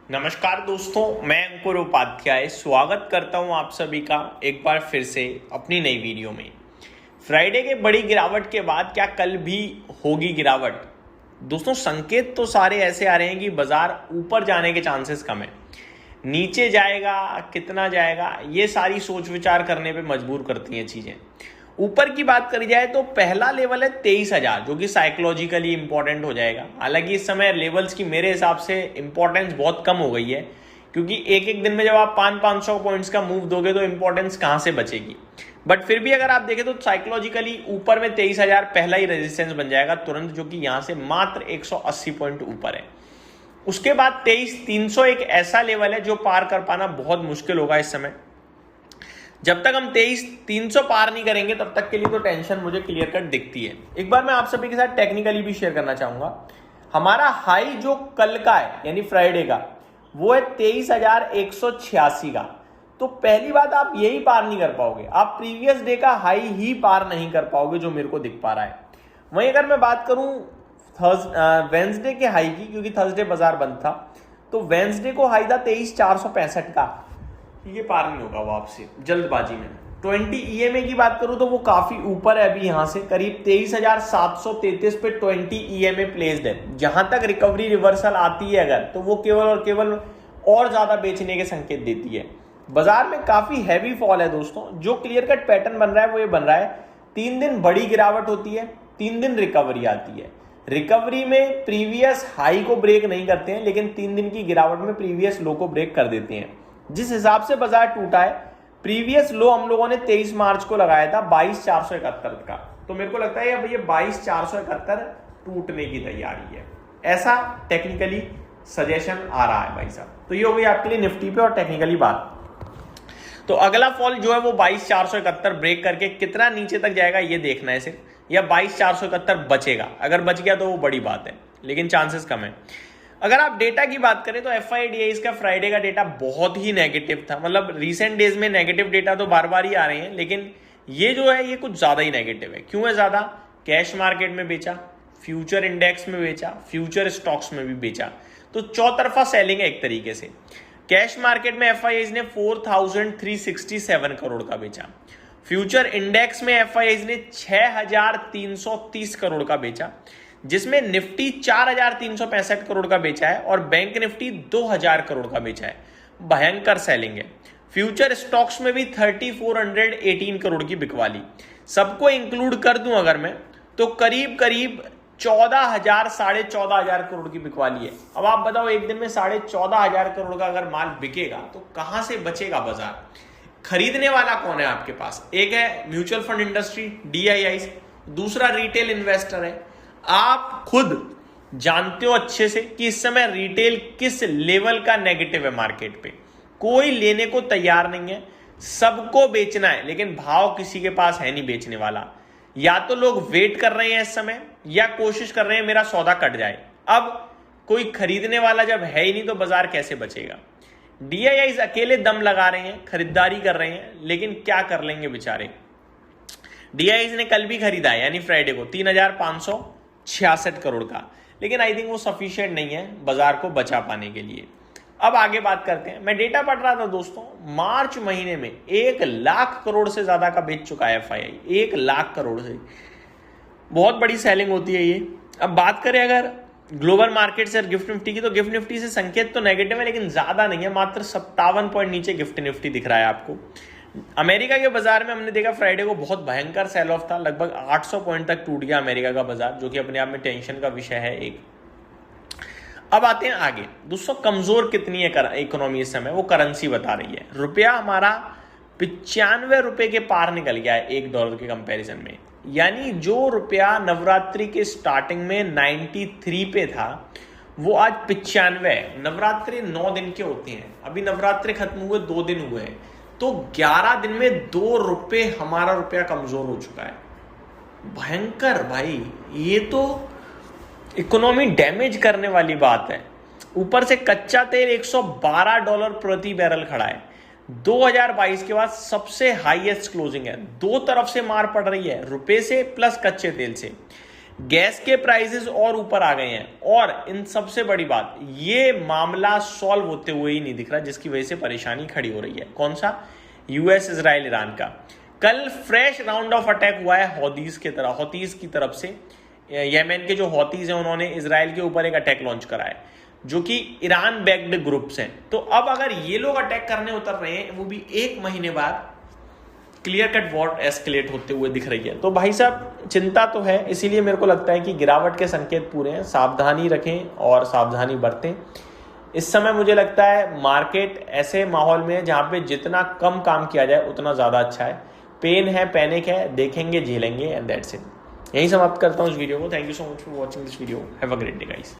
नमस्कार दोस्तों, मैं अंकुर उपाध्याय स्वागत करता हूं आप सभी का एक बार फिर से अपनी नई वीडियो में। फ्राइडे के बड़ी गिरावट के बाद क्या कल भी होगी गिरावट? दोस्तों, संकेत तो सारे ऐसे आ रहे हैं कि बाजार ऊपर जाने के चांसेस कम है। नीचे जाएगा, कितना जाएगा, ये सारी सोच विचार करने पे मजबूर करती हैं चीजें। ऊपर की बात करी जाए तो पहला लेवल है 23,000, जो कि साइकोलॉजिकली इंपॉर्टेंट हो जाएगा। हालांकि इस समय लेवल्स की मेरे हिसाब से इंपॉर्टेंस बहुत कम हो गई है, क्योंकि एक एक दिन में जब आप 500 पॉइंट्स का मूव दोगे तो इंपॉर्टेंस कहां से बचेगी। बट फिर भी अगर आप देखें तो साइकोलॉजिकली ऊपर में 23,000 पहला ही रेजिस्टेंस बन जाएगा तुरंत, जो कि यहां से मात्र 180 पॉइंट ऊपर है। उसके बाद 23,300 एक ऐसा लेवल है जो पार कर पाना बहुत मुश्किल होगा इस समय। जब तक हम 23,300 पार नहीं करेंगे तब तक के लिए तो टेंशन मुझे क्लियर कट दिखती है। एक बार मैं आप सभी के साथ टेक्निकली भी शेयर करना चाहूंगा। हमारा हाई जो कल का है यानी फ्राइडे का, वो है 23,186 का। तो पहली बात, आप यही पार नहीं कर पाओगे, आप प्रीवियस डे का हाई ही पार नहीं कर पाओगे, जो मेरे को दिख पा रहा है। वहीं अगर मैं बात करूं वेंसडे के हाई की, क्योंकि थर्सडे बाजार बंद था, तो वेंसडे को हाई था 23,465 का। ये पार नहीं होगा वो आपसे जल्दबाजी में। 20 ईएमए की बात करूं तो वो काफी ऊपर है अभी, यहां से करीब 23,733 पे 20 ईएमए प्लेस्ड है। जहां तक रिकवरी रिवर्सल आती है अगर, तो वो केवल और केवल और ज्यादा बेचने के संकेत देती है। बाजार में काफी हैवी फॉल है दोस्तों। जो क्लियर कट पैटर्न बन रहा है वो ये बन रहा है, 3 दिन बड़ी गिरावट होती है, 3 दिन रिकवरी आती है। रिकवरी में प्रीवियस हाई को ब्रेक नहीं करते हैं, लेकिन 3 दिन की गिरावट में प्रीवियस लो को ब्रेक कर देते हैं। जिस हिसाब से बाजार टूटा है, प्रीवियस लो हम लोगों ने 23 मार्च को लगाया था 22,471 का, तो मेरे को लगता है अब ये 22,471 टूटने की तैयारी है, ऐसा टेक्निकली सजेशन आ रहा है भाई साहब। तो ये हो गई आपके लिए निफ्टी पे और टेक्निकली बात। तो अगला फॉल जो है वो 22,471 ब्रेक करके कितना नीचे तक जाएगा ये देखना है सिर्फ, या 22,471 बचेगा। अगर बच गया तो वो बड़ी बात है, लेकिन चांसेस कम है। अगर आप डेटा की बात करें तो FIDIs का फ्राइडे का डेटा बहुत ही नेगेटिव था। मतलब रीसेंट डेज में नेगेटिव डेटा तो बार बार ही आ रहे हैं, लेकिन ये जो है ये कुछ ज्यादा ही नेगेटिव है। क्यों है ज्यादा? कैश मार्केट में बेचा, फ्यूचर इंडेक्स में बेचा, फ्यूचर स्टॉक्स में भी बेचा, तो चौतरफा सेलिंग है एक तरीके से। कैश मार्केट में FIIs ने 4,367 करोड़ का बेचा, फ्यूचर इंडेक्स में FIIs ने 6,330 करोड़ का बेचा, जिसमें निफ्टी 4,365 करोड़ का बेचा है और बैंक निफ्टी 2,000 करोड़ का बेचा है। भयंकर सेलिंग है। फ्यूचर स्टॉक्स में भी 3,418 करोड़ की बिकवाली। सबको इंक्लूड कर दूं अगर मैं, तो करीब करीब 14,000 14,500 करोड़ की बिकवाली है। अब आप बताओ, एक दिन में 14,500 करोड़ का अगर माल बिकेगा तो कहां से बचेगा बाजार? खरीदने वाला कौन है आपके पास? एक है म्यूचुअल फंड इंडस्ट्री DIIs, दूसरा रिटेल इन्वेस्टर है। आप खुद जानते हो अच्छे से कि इस समय रिटेल किस लेवल का नेगेटिव है मार्केट पे। कोई लेने को तैयार नहीं है, सबको बेचना है, लेकिन भाव किसी के पास है नहीं बेचने वाला। या तो लोग वेट कर रहे हैं इस समय, या कोशिश कर रहे हैं मेरा सौदा कट जाए। अब कोई खरीदने वाला जब है ही नहीं तो बाजार कैसे बचेगा? DIIs अकेले दम लगा रहे हैं, खरीदारी कर रहे हैं, लेकिन क्या कर लेंगे बेचारे। DIIs ने कल भी खरीदा है यानी फ्राइडे को 3,566 करोड़ का, लेकिन आई थिंक वो सफिशिएंट नहीं है बाजार को बचा पाने के लिए। अब आगे बात करते हैं। मैं डेटा पढ़ रहा था दोस्तों, मार्च महीने में 1 लाख करोड़ से ज्यादा का बेच चुका है FII। 1 लाख करोड़ से बहुत बड़ी सेलिंग होती है ये। अब बात करें अगर ग्लोबल मार्केट से गिफ्ट निफ्टी की, तो गिफ्ट निफ्टी से संकेत तो नेगेटिव है, लेकिन ज्यादा नहीं है, मात्र 57 पॉइंट नीचे गिफ्ट निफ्टी दिख रहा है आपको। अमेरिका के बाजार में हमने देखा फ्राइडे को बहुत भयंकर सेल ऑफ था, लगभग 800 पॉइंट तक टूट गया अमेरिका का बाजार, जो कि अपने आप में टेंशन का विषय है एक। अब आते हैं आगे। दोस्तों, कमजोर कितनी है इकोनॉमी इस समय, वो करेंसी बता रही है। रुपया हमारा 95 रुपए के पार निकल गया है $1 के कंपैरिजन में। यानी जो रुपया नवरात्रि के स्टार्टिंग में 93 पे था, वो आज 95 है। नवरात्रि 9 दिन के होते हैं, अभी नवरात्रि खत्म हुए 2 दिन हुए हैं, तो 11 दिन में 2 रुपए हमारा रुपया कमजोर हो चुका है। भयंकर भाई, ये तो इकोनॉमी डैमेज करने वाली बात है। ऊपर से कच्चा तेल $112 प्रति बैरल खड़ा है। 2022 के बाद सबसे हाईएस्ट क्लोजिंग है। दो तरफ से मार पड़ रही है, रुपए से प्लस कच्चे तेल से। गैस के प्राइसेस और ऊपर आ गए हैं, और इन सबसे बड़ी बात, ये मामला सॉल्व होते हुए ही नहीं दिख रहा, जिसकी वजह से परेशानी खड़ी हो रही है। कौन सा? यूएस इजराइल ईरान का। कल फ्रेश राउंड ऑफ अटैक हुआ है हौतीज की तरफ से। येमेन के जो हौतीज हैं उन्होंने इजराइल के ऊपर एक अटैक लॉन्च करा है, जो कि ईरान बैक्ड ग्रुप्स हैं। तो अब अगर ये लोग अटैक करने उतर रहे हैं, वो भी 1 महीने बाद, क्लियर कट वॉर एस्केलेट होते हुए दिख रही है। तो भाई साहब चिंता तो है, इसीलिए मेरे को लगता है कि गिरावट के संकेत पूरे हैं। सावधानी रखें और सावधानी बरतें। इस समय मुझे लगता है मार्केट ऐसे माहौल में है जहां पे जितना कम काम किया जाए उतना ज़्यादा अच्छा है। पेन है, पैनिक है, देखेंगे, झेलेंगे, एंड दैट्स इट। यही समाप्त करता हूँ इस वीडियो को। Thank you so much for watching this video. Have a great day guys.